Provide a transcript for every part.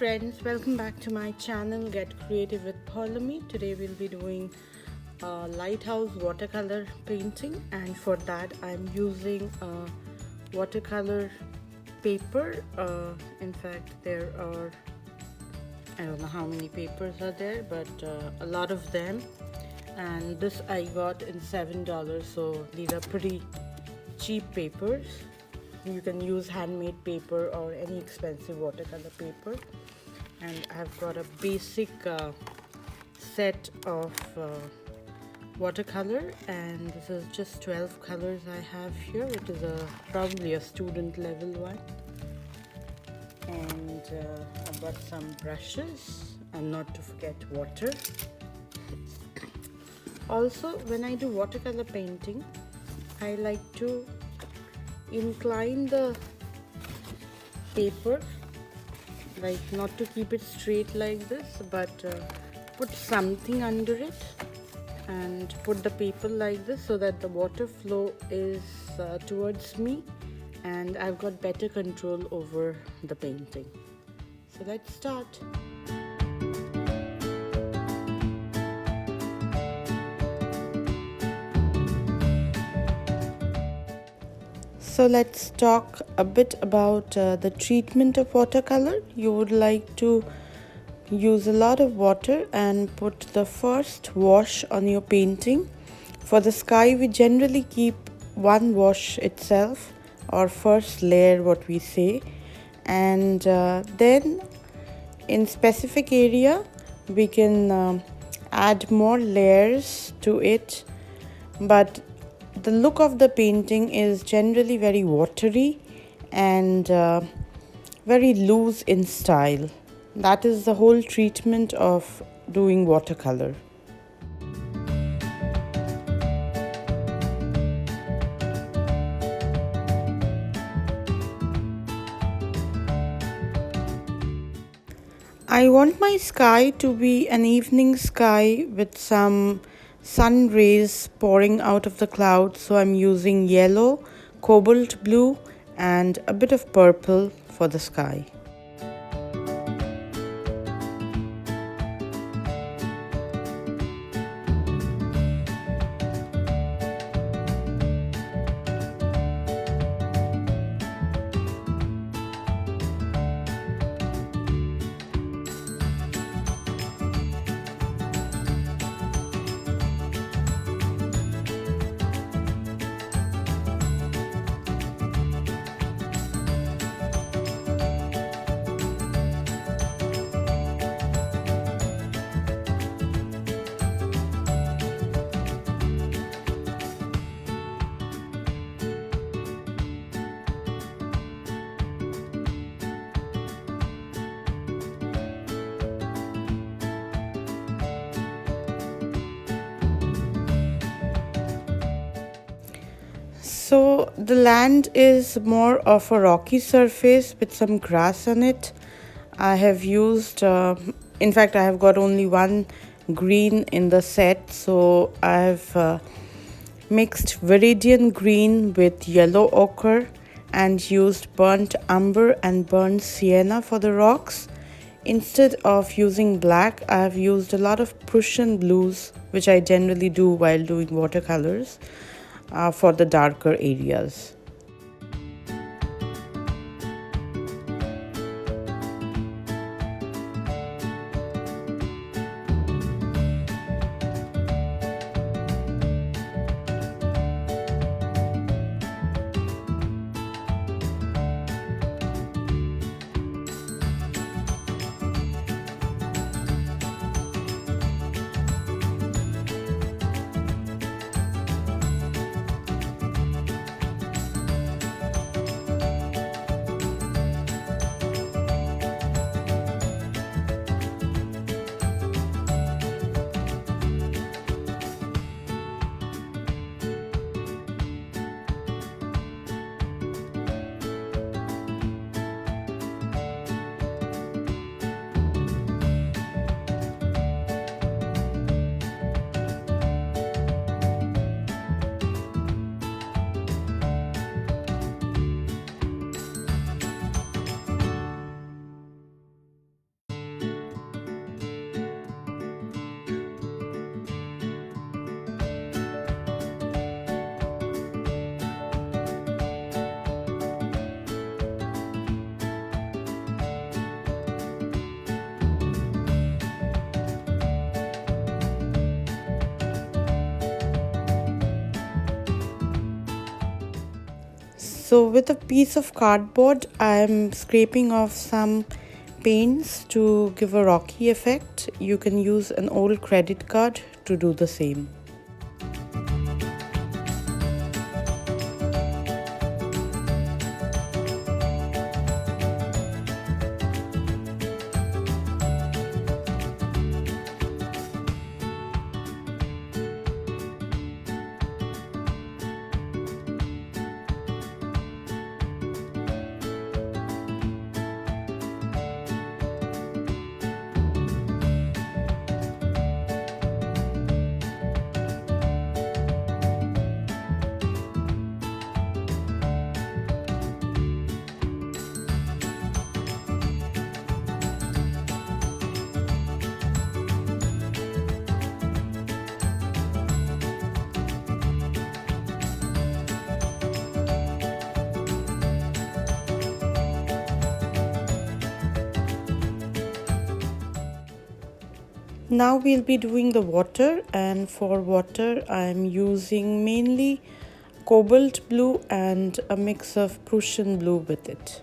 friends, welcome back to my channel Get Creative with Paulami. Today we'll be doing a lighthouse watercolor painting, and for that I'm using watercolor paper. In fact, there are, I don't know how many papers are there, but a lot of them, and this I got in $7, so these are pretty cheap papers. You can use handmade paper or any expensive watercolor paper. And I've got a basic set of watercolor, and this is just 12 colors I have here. It is probably a student level one. And I've got some brushes, and not to forget water. Also, when I do watercolor painting, I like to incline the paper, like not to keep it straight like this, but put something under it and put the paper like this so that the water flow is towards me, and I've got better control over the painting. So let's start. So let's talk a bit about the treatment of watercolor. You would like to use a lot of water and put the first wash on your painting. For the sky, we generally keep one wash itself, or first layer what we say, and then in specific area we can add more layers to it, but the look of the painting is generally very watery and very loose in style. That is the whole treatment of doing watercolor. I want my sky to be an evening sky with some sun rays pouring out of the clouds, so I'm using yellow, cobalt blue and a bit of purple for the sky. So the land is more of a rocky surface with some grass on it. I have used, in fact I have got only one green in the set, so I have mixed viridian green with yellow ochre and used burnt umber and burnt sienna for the rocks. Instead of using black, I have used a lot of Prussian blues, which I generally do while doing watercolors, for the darker areas. So with a piece of cardboard, I'm scraping off some paints to give a rocky effect. You can use an old credit card to do the same. Now we'll be doing the water, and for water I'm using mainly cobalt blue and a mix of Prussian blue with it.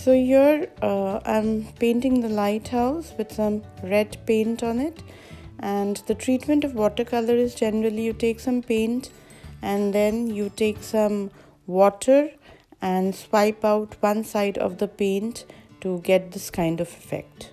So here I'm painting the lighthouse with some red paint on it, and the treatment of watercolor is generally you take some paint and then you take some water and swipe out one side of the paint to get this kind of effect.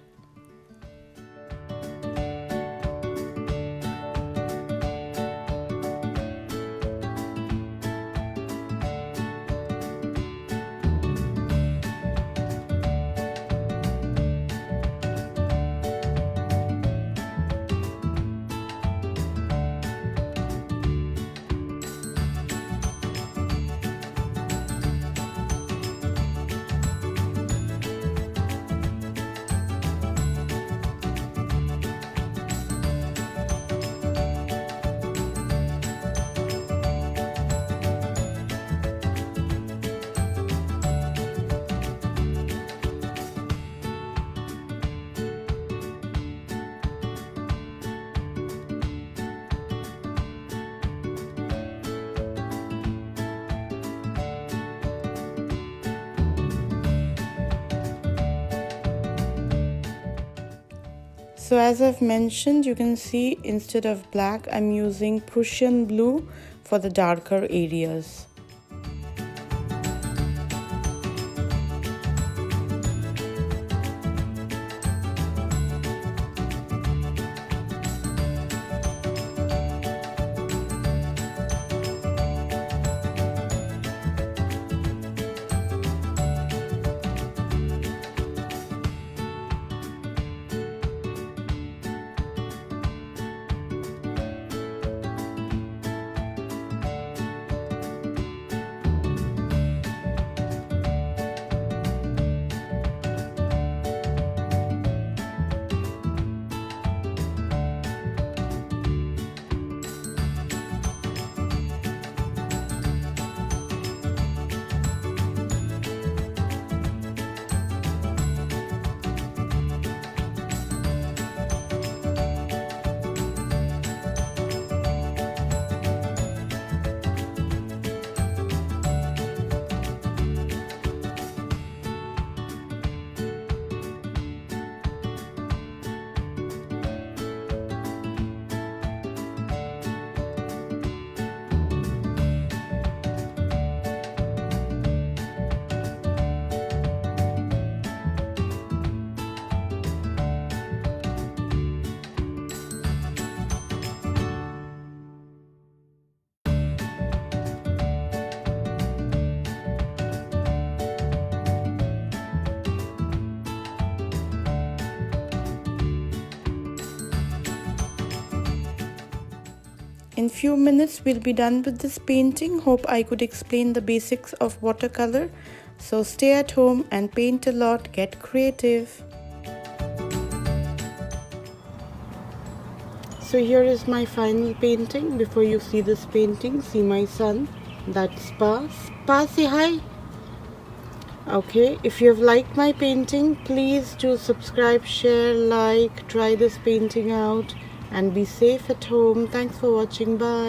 So as I've mentioned, you can see instead of black, I'm using Prussian blue for the darker areas. In few minutes we'll be done with this painting. Hope I could explain the basics of watercolor. So stay at home and paint a lot, get creative. So here is my final painting. Before you see this painting, see my son. That's Pa. Pa, say hi. Okay, if you have liked my painting, please do subscribe, share, like, try this painting out, and be safe at home. Thanks for watching. Bye.